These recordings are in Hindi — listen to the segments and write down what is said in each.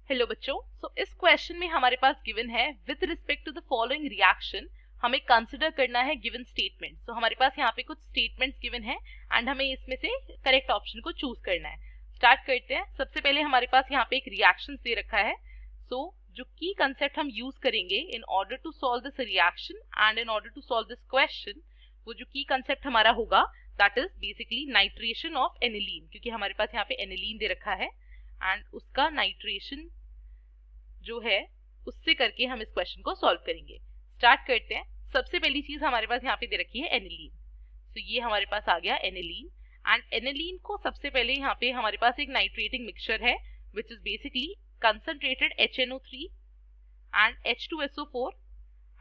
हेलो बच्चों, इस क्वेश्चन में हमारे पास गिवन है with respect to the following reaction हमें कंसिडर करना है गिवन स्टेटमेंट। हमारे पास यहाँ पे कुछ स्टेटमेंट्स गिवन है एंड हमें इसमें से करेक्ट ऑप्शन को चूज करना है। स्टार्ट करते हैं। सबसे पहले हमारे पास यहाँ पे एक रिएक्शन दे रखा है। जो की कंसेप्ट हम यूज करेंगे in order to solve this reaction and in order to solve this question, वो जो की कंसेप्ट हमारा होगा that is basically nitration of aniline, क्योंकि हमारे पास यहाँ पे एनिलीन दे रखा है एंड उसका नाइट्रेशन जो है उससे करके हम इस क्वेश्चन को सॉल्व करेंगे। स्टार्ट करते हैं। सबसे पहली चीज हमारे पास यहाँ पे दे रखी है एनिलीन। ये हमारे पास आ गया एनिलीन एंड एनिलीन को सबसे पहले यहाँ पे हमारे पास एक नाइट्रेटिंग मिक्सचर है which is basically concentrated HNO3 and H2SO4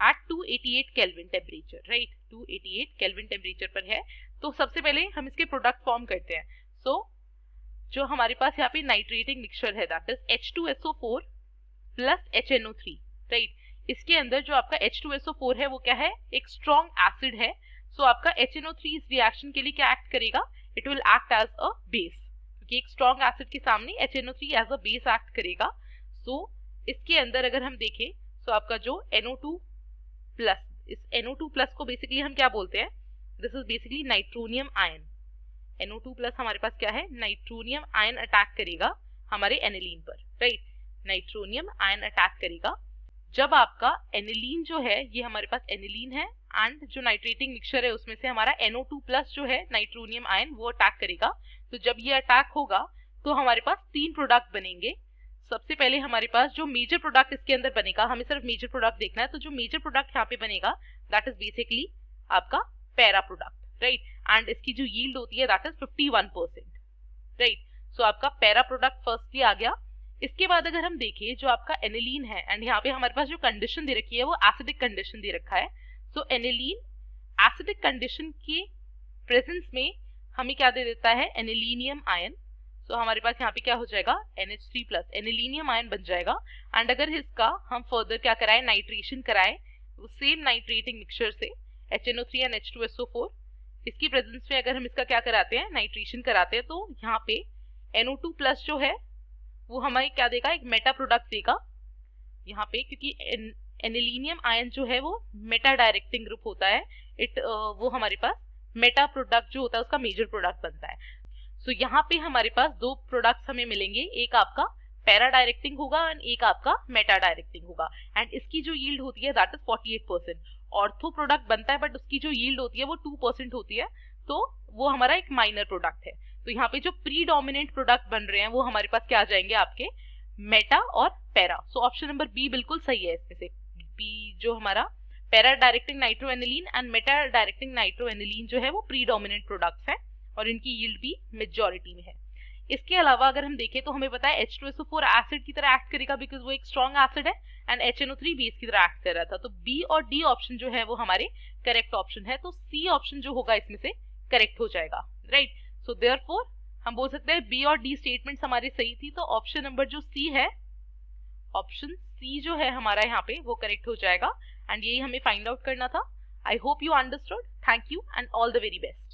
at 288 kelvin temperature, right. 288 kelvin temperature पर है। तो सबसे पहले हम इसके प्रोडक्ट फॉर्म करते हैं। जो हमारे पास यहाँ पे नाइट्रेटिंग मिक्सचर है that is H2SO4 plus HNO3, right. इसके अंदर जो आपका H2SO4 है वो क्या है, एक स्ट्रॉन्ग एसिड है। आपका HNO3 इस रिएक्शन के लिए क्या एक्ट करेगा, it will act as a base, क्योंकि एक स्ट्रॉन्ग एसिड के सामने HNO3 as a base act करेगा। इसके अंदर अगर हम देखें तो आपका जो NO2 प्लस, इस NO2 प्लस को बेसिकली हम क्या बोलते हैं, this is basically nitronium ion. NO2 plus हमारे पास क्या है, नाइट्रोनियम आयन अटैक करेगा हमारे एनिलीन पर, राइट। नाइट्रोनियम आयन अटैक करेगा। जब आपका एनिलीन जो है, ये हमारे पास एनिलीन है एंड जो नाइट्रेटिंग मिक्सचर है उसमें से हमारा NO2 प्लस जो है नाइट्रोनियम आयन वो अटैक करेगा। तो जब ये अटैक होगा तो हमारे पास तीन प्रोडक्ट बनेंगे। सबसे पहले हमारे पास जो मेजर प्रोडक्ट इसके अंदर बनेगा, हमें सिर्फ मेजर प्रोडक्ट देखना है, तो जो मेजर प्रोडक्ट यहाँ पे बनेगा दैट इज बेसिकली आपका पैरा प्रोडक्ट, राइट। एंड इसकी जो यील्ड होती है दैट इज 51%, राइट। आपका पैरा प्रोडक्ट फर्स्टली आ गया। इसके बाद अगर हम देखें जो आपका एनिलीन है एंड यहाँ पे हमारे पास जो कंडीशन दे रखी है वो एसिडिक कंडीशन दे रखा है। एनिलीन एसिडिक कंडीशन के प्रेजेंस में हमें क्या दे देता है, एनिलीनियम आयन। हमारे पास यहाँ पे क्या हो जाएगा, NH3 प्लस एनिलीनियम आयन बन जाएगा। एंड अगर इसका हम फर्दर क्या कराए, नाइट्रेशन कराए सेम नाइट्रेटिंग मिक्सचर से HNO3 एंड H2SO4, इसकी प्रेजेंस में अगर हम इसका क्या कराते हैं, नाइट्रेशन कराते हैं, तो यहाँ पे NO2 प्लस जो है वो हमें क्या देगा, एक मेटा प्रोडक्ट देगा यहाँ पे, क्योंकि एनिलीनियम आयन जो है वो मेटा डायरेक्टिंग ग्रुप होता है। वो हमारे पास मेटा प्रोडक्ट जो होता है उसका मेजर प्रोडक्ट बनता है। यहाँ पे हमारे पास दो प्रोडक्ट्स हमें मिलेंगे, एक आपका पैरा डायरेक्टिंग होगा एंड एक आपका मेटा डायरेक्टिंग होगा। एंड इसकी जो यील्ड होती है दैट इज 48%। ऑर्थो प्रोडक्ट बनता है बट उसकी जो यील्ड होती है वो 2% होती है, तो वो हमारा एक माइनर प्रोडक्ट है। यहाँ पे जो प्रीडोमिनेंट प्रोडक्ट बन रहे हैं वो हमारे पास क्या आ जाएंगे, आपके मेटा और पैरा। ऑप्शन नंबर बी बिल्कुल सही है। इसमें से बी जो हमारा para directing nitroaniline and meta directing nitroaniline जो है वो प्रीडोमिनेंट प्रोडक्ट्स हैं और इनकी यील्ड भी मेजॉरिटी में है। इसके अलावा अगर हम देखें तो हमें पता है H2SO4 एसिड की तरह एक्ट करेगा बिकॉज वो एक स्ट्रॉन्ग एसिड है एंड HNO3 बेस की तरह एक्ट कर रहा था। तो बी और डी ऑप्शन जो है वो हमारे करेक्ट ऑप्शन है। तो सी ऑप्शन जो होगा इसमें से करेक्ट हो जाएगा, राइट। देयरफॉर हम बोल सकते हैं बी और डी स्टेटमेंट्स हमारी सही थी। तो ऑप्शन नंबर जो सी है, ऑप्शन सी जो है हमारा यहाँ पे वो करेक्ट हो जाएगा एंड यही हमें फाइंड आउट करना था। I hope you understood. Thank you and all the very best.